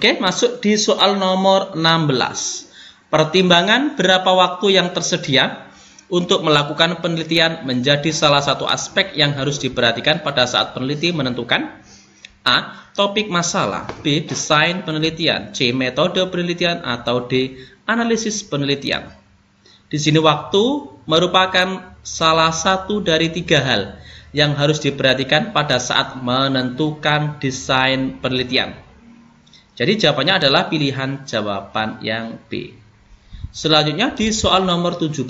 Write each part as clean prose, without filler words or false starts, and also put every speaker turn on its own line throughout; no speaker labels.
Oke, masuk di soal nomor 16. Pertimbangan berapa waktu yang tersedia untuk melakukan penelitian menjadi salah satu aspek yang harus diperhatikan pada saat peneliti menentukan A. Topik masalah, B. Desain penelitian, C. Metode penelitian, atau D. Analisis penelitian. Di sini waktu merupakan salah satu dari 3 hal yang harus diperhatikan pada saat menentukan desain penelitian. Jadi jawabannya adalah pilihan jawaban yang B. Selanjutnya di soal nomor 17.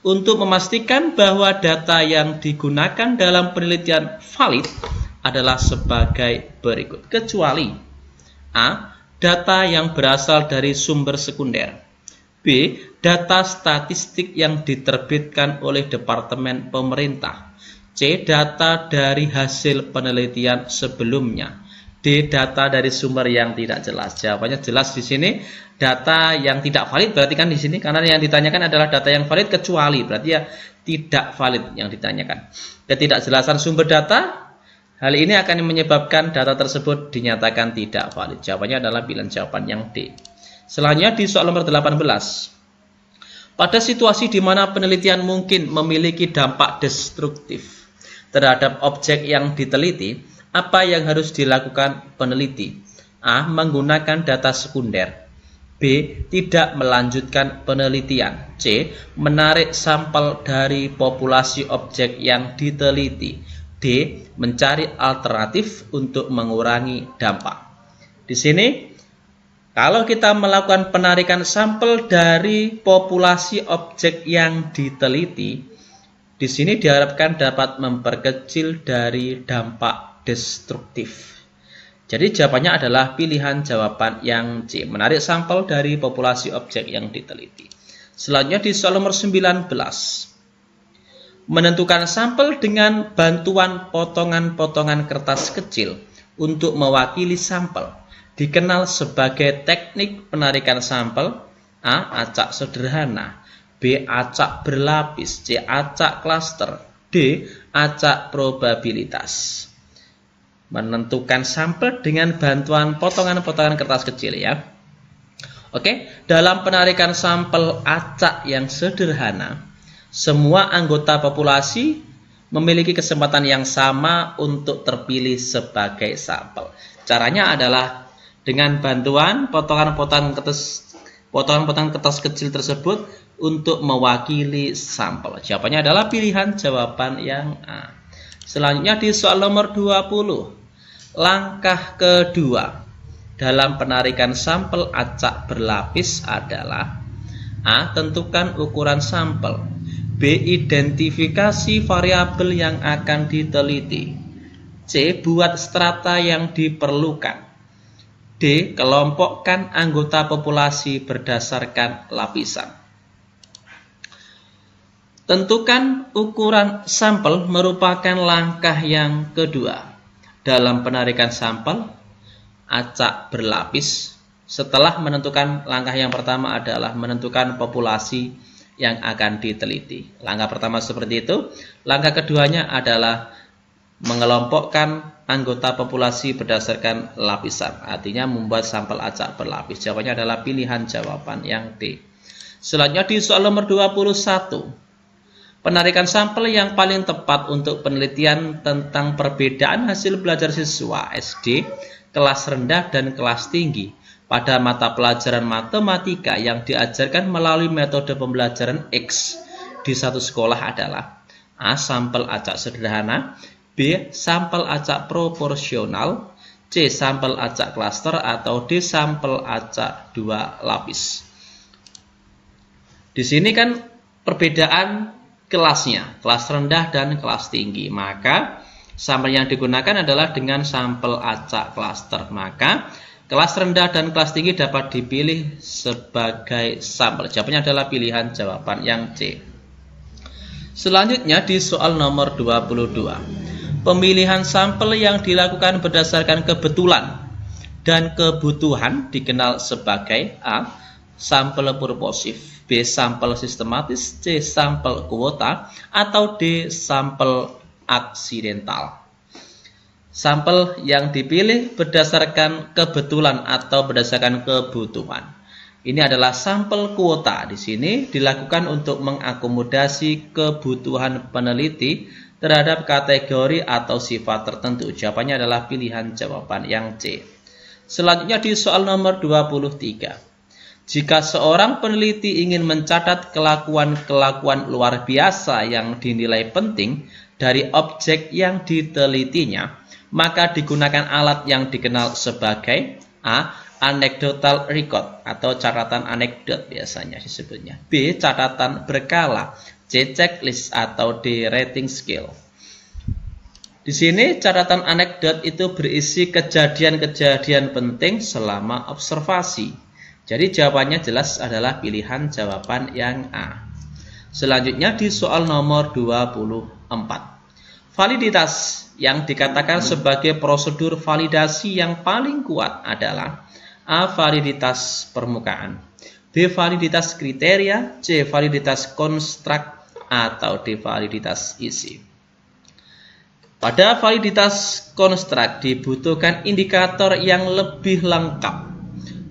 Untuk memastikan bahwa data yang digunakan dalam penelitian valid adalah sebagai berikut. Kecuali A. Data yang berasal dari sumber sekunder, B. Data statistik yang diterbitkan oleh Departemen Pemerintah, C. Data dari hasil penelitian sebelumnya, D. Data dari sumber yang tidak jelas. Jawabannya jelas di sini. Data yang tidak valid berarti kan di sini karena yang ditanyakan adalah data yang valid kecuali berarti ya tidak valid yang ditanyakan. Ketidakjelasan sumber data, hal ini akan menyebabkan data tersebut dinyatakan tidak valid. Jawabannya adalah pilihan jawaban yang D. Selanjutnya di soal nomor 18. Pada situasi di mana penelitian mungkin memiliki dampak destruktif terhadap objek yang diteliti, apa yang harus dilakukan peneliti? A. Menggunakan data sekunder, B. Tidak melanjutkan penelitian, C. Menarik sampel dari populasi objek yang diteliti, D. Mencari alternatif untuk mengurangi dampak. Di sini, kalau kita melakukan penarikan sampel dari populasi objek yang diteliti, di sini diharapkan dapat memperkecil dari dampak destruktif. Jadi jawabannya adalah pilihan jawaban yang C. Menarik sampel dari populasi objek yang diteliti. Selanjutnya di soal nomor 19. Menentukan sampel dengan bantuan potongan-potongan kertas kecil untuk mewakili sampel dikenal sebagai teknik penarikan sampel. A. Acak sederhana, B. Acak berlapis, C. Acak klaster, D. Acak probabilitas. Menentukan sampel dengan bantuan potongan-potongan kertas kecil ya. Oke, dalam penarikan sampel acak yang sederhana, semua anggota populasi memiliki kesempatan yang sama untuk terpilih sebagai sampel. Caranya adalah dengan bantuan potongan-potongan kertas kecil tersebut untuk mewakili sampel. Jawabannya adalah pilihan jawaban yang A. Selanjutnya di soal nomor 20. Langkah kedua dalam penarikan sampel acak berlapis adalah A. Tentukan ukuran sampel, B. Identifikasi variabel yang akan diteliti, C. Buat strata yang diperlukan, D. Kelompokkan anggota populasi berdasarkan lapisan. Tentukan ukuran sampel merupakan langkah yang kedua dalam penarikan sampel acak berlapis. Setelah menentukan langkah yang pertama adalah menentukan populasi yang akan diteliti. Langkah pertama seperti itu. Langkah keduanya adalah mengelompokkan anggota populasi berdasarkan lapisan. Artinya membuat sampel acak berlapis. Jawabannya adalah pilihan jawaban yang D. Selanjutnya di soal nomor 21. Penarikan sampel yang paling tepat untuk penelitian tentang perbedaan hasil belajar siswa SD, kelas rendah dan kelas tinggi pada mata pelajaran matematika yang diajarkan melalui metode pembelajaran X di satu sekolah adalah A. Sampel acak sederhana, B. Sampel acak proporsional, C. Sampel acak klaster, atau D. Sampel acak 2 lapis. Di sini kan perbedaan kelasnya, kelas rendah dan kelas tinggi. Maka sampel yang digunakan adalah dengan sampel acak klaster. Maka kelas rendah dan kelas tinggi dapat dipilih sebagai sampel. Jawabannya adalah pilihan jawaban yang C. Selanjutnya di soal nomor 22. Pemilihan sampel yang dilakukan berdasarkan kebetulan dan kebutuhan dikenal sebagai A. Sampel purposif, B. Sampel sistematis, C. Sampel kuota, atau D. Sampel aksidental. Sampel yang dipilih berdasarkan kebetulan atau berdasarkan kebutuhan. Ini adalah sampel kuota. Di sini dilakukan untuk mengakomodasi kebutuhan peneliti terhadap kategori atau sifat tertentu. Jawabannya adalah pilihan jawaban yang C. Selanjutnya di soal nomor 23. Jika seorang peneliti ingin mencatat kelakuan-kelakuan luar biasa yang dinilai penting dari objek yang ditelitinya, maka digunakan alat yang dikenal sebagai A. Anecdotal record atau catatan anekdot biasanya disebutnya. B. Catatan berkala. C. Checklist atau D. Rating scale. Di sini catatan anekdot itu berisi kejadian-kejadian penting selama observasi. Jadi jawabannya jelas adalah pilihan jawaban yang A. Selanjutnya di soal nomor 24. Validitas yang dikatakan sebagai prosedur validasi yang paling kuat adalah A. Validitas permukaan, B. Validitas kriteria, C. Validitas konstruk, atau D. Validitas isi. Pada validitas konstruk dibutuhkan indikator yang lebih lengkap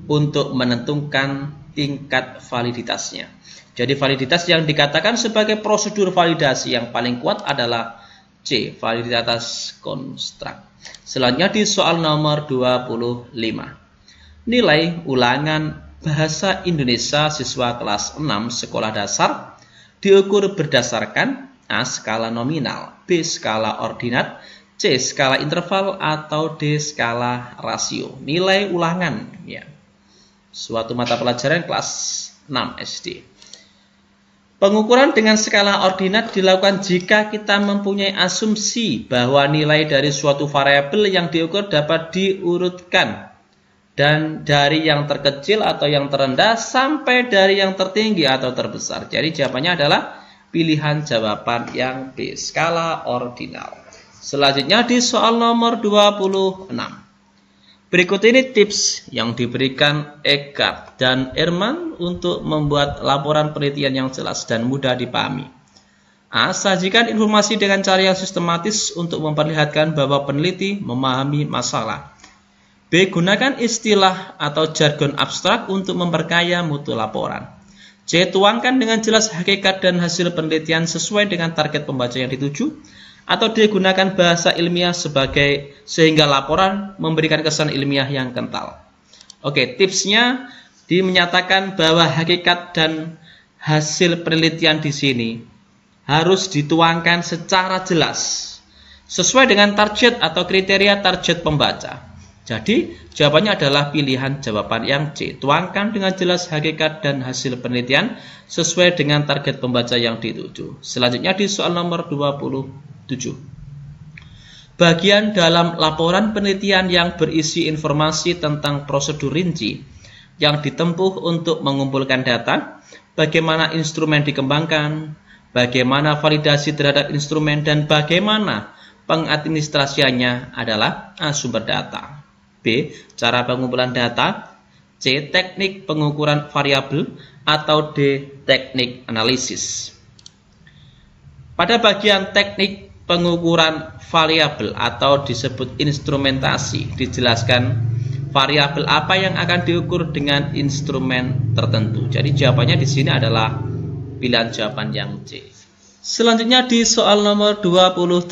untuk menentukan tingkat validitasnya. Jadi validitas yang dikatakan sebagai prosedur validasi yang paling kuat adalah C. Validitas konstruk. Selanjutnya di soal nomor 25. Nilai ulangan bahasa Indonesia siswa kelas 6 sekolah dasar diukur berdasarkan A. Skala nominal, B. Skala ordinat, C. Skala interval, atau D. Skala rasio. Nilai ulangan ya. Suatu mata pelajaran kelas 6 SD. Pengukuran dengan skala ordinat dilakukan jika kita mempunyai asumsi bahwa nilai dari suatu variabel yang diukur dapat diurutkan dan dari yang terkecil atau yang terendah sampai dari yang tertinggi atau terbesar. Jadi jawabannya adalah pilihan jawaban yang B, skala ordinal. Selanjutnya di soal nomor 26. Berikut ini tips yang diberikan Eckhart dan Ehrman untuk membuat laporan penelitian yang jelas dan mudah dipahami. A. Sajikan informasi dengan cara yang sistematis untuk memperlihatkan bahwa peneliti memahami masalah. B. Gunakan istilah atau jargon abstrak untuk memperkaya mutu laporan. C. Tuangkan dengan jelas hakikat dan hasil penelitian sesuai dengan target pembaca yang dituju. Atau digunakan bahasa ilmiah sehingga laporan memberikan kesan ilmiah yang kental. Oke, tipsnya menyatakan bahwa hakikat dan hasil penelitian di sini harus dituangkan secara jelas sesuai dengan target atau kriteria target pembaca. Jadi jawabannya adalah pilihan jawaban yang C. Tuangkan dengan jelas hakikat dan hasil penelitian sesuai dengan target pembaca yang dituju. Selanjutnya di soal nomor 27. Bagian dalam laporan penelitian yang berisi informasi tentang prosedur rinci yang ditempuh untuk mengumpulkan data, bagaimana instrumen dikembangkan, bagaimana validasi terhadap instrumen, dan bagaimana pengadministrasiannya adalah A. Sumber data, B. Cara pengumpulan data, C. Teknik pengukuran variabel, atau D. Teknik analisis. Pada bagian teknik pengukuran variabel atau disebut instrumentasi, dijelaskan variabel apa yang akan diukur dengan instrumen tertentu. Jadi jawabannya di sini adalah pilihan jawaban yang C. Selanjutnya di soal nomor 28.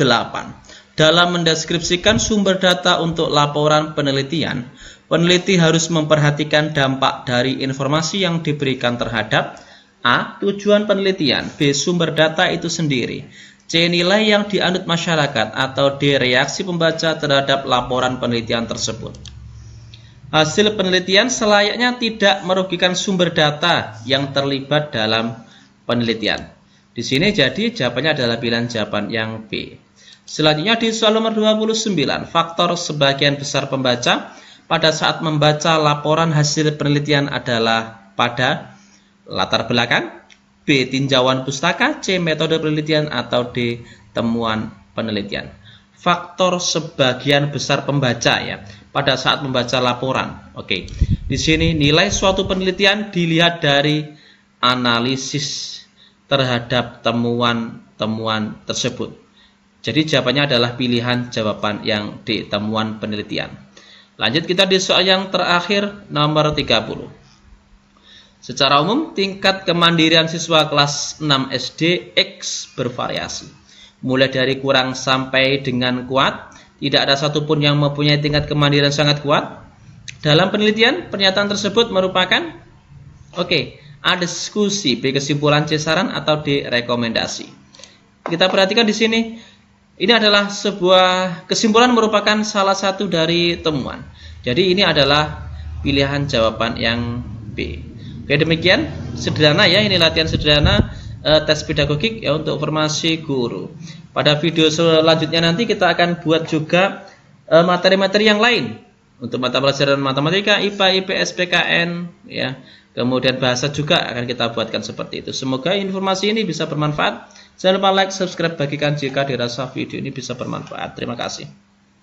Dalam mendeskripsikan sumber data untuk laporan penelitian, peneliti harus memperhatikan dampak dari informasi yang diberikan terhadap A. Tujuan penelitian, B. Sumber data itu sendiri, C. Nilai yang dianut masyarakat, atau D. Reaksi pembaca terhadap laporan penelitian tersebut. Hasil penelitian selayaknya tidak merugikan sumber data yang terlibat dalam penelitian. Di sini jadi jawabannya adalah pilihan jawaban yang B. Selanjutnya di soal nomor 29, faktor sebagian besar pembaca pada saat membaca laporan hasil penelitian adalah pada latar belakang, B. Tinjauan pustaka, C. Metode penelitian, atau D. Temuan penelitian. Faktor sebagian besar pembaca ya pada saat membaca laporan. Oke, di sini nilai suatu penelitian dilihat dari analisis terhadap temuan-temuan tersebut. Jadi jawabannya adalah pilihan jawaban yang D, temuan penelitian. Lanjut kita di soal yang terakhir nomor 30. Secara umum tingkat kemandirian siswa kelas 6 SD X bervariasi. Mulai dari kurang sampai dengan kuat, tidak ada satupun yang mempunyai tingkat kemandirian sangat kuat. Dalam penelitian, pernyataan tersebut merupakan A diskusi, B kesimpulan, C saran, atau D rekomendasi. Kita perhatikan di sini, ini adalah sebuah kesimpulan merupakan salah satu dari temuan. Jadi ini adalah pilihan jawaban yang B. Oke, demikian sederhana ya, ini latihan sederhana tes pedagogik ya untuk formasi guru. Pada video selanjutnya nanti kita akan buat juga materi-materi yang lain untuk mata pelajaran matematika, IPA, IPS, PKN ya. Kemudian bahasa juga akan kita buatkan seperti itu. Semoga informasi ini bisa bermanfaat. Jangan lupa like, subscribe, bagikan jika dirasa video ini bisa bermanfaat. Terima kasih.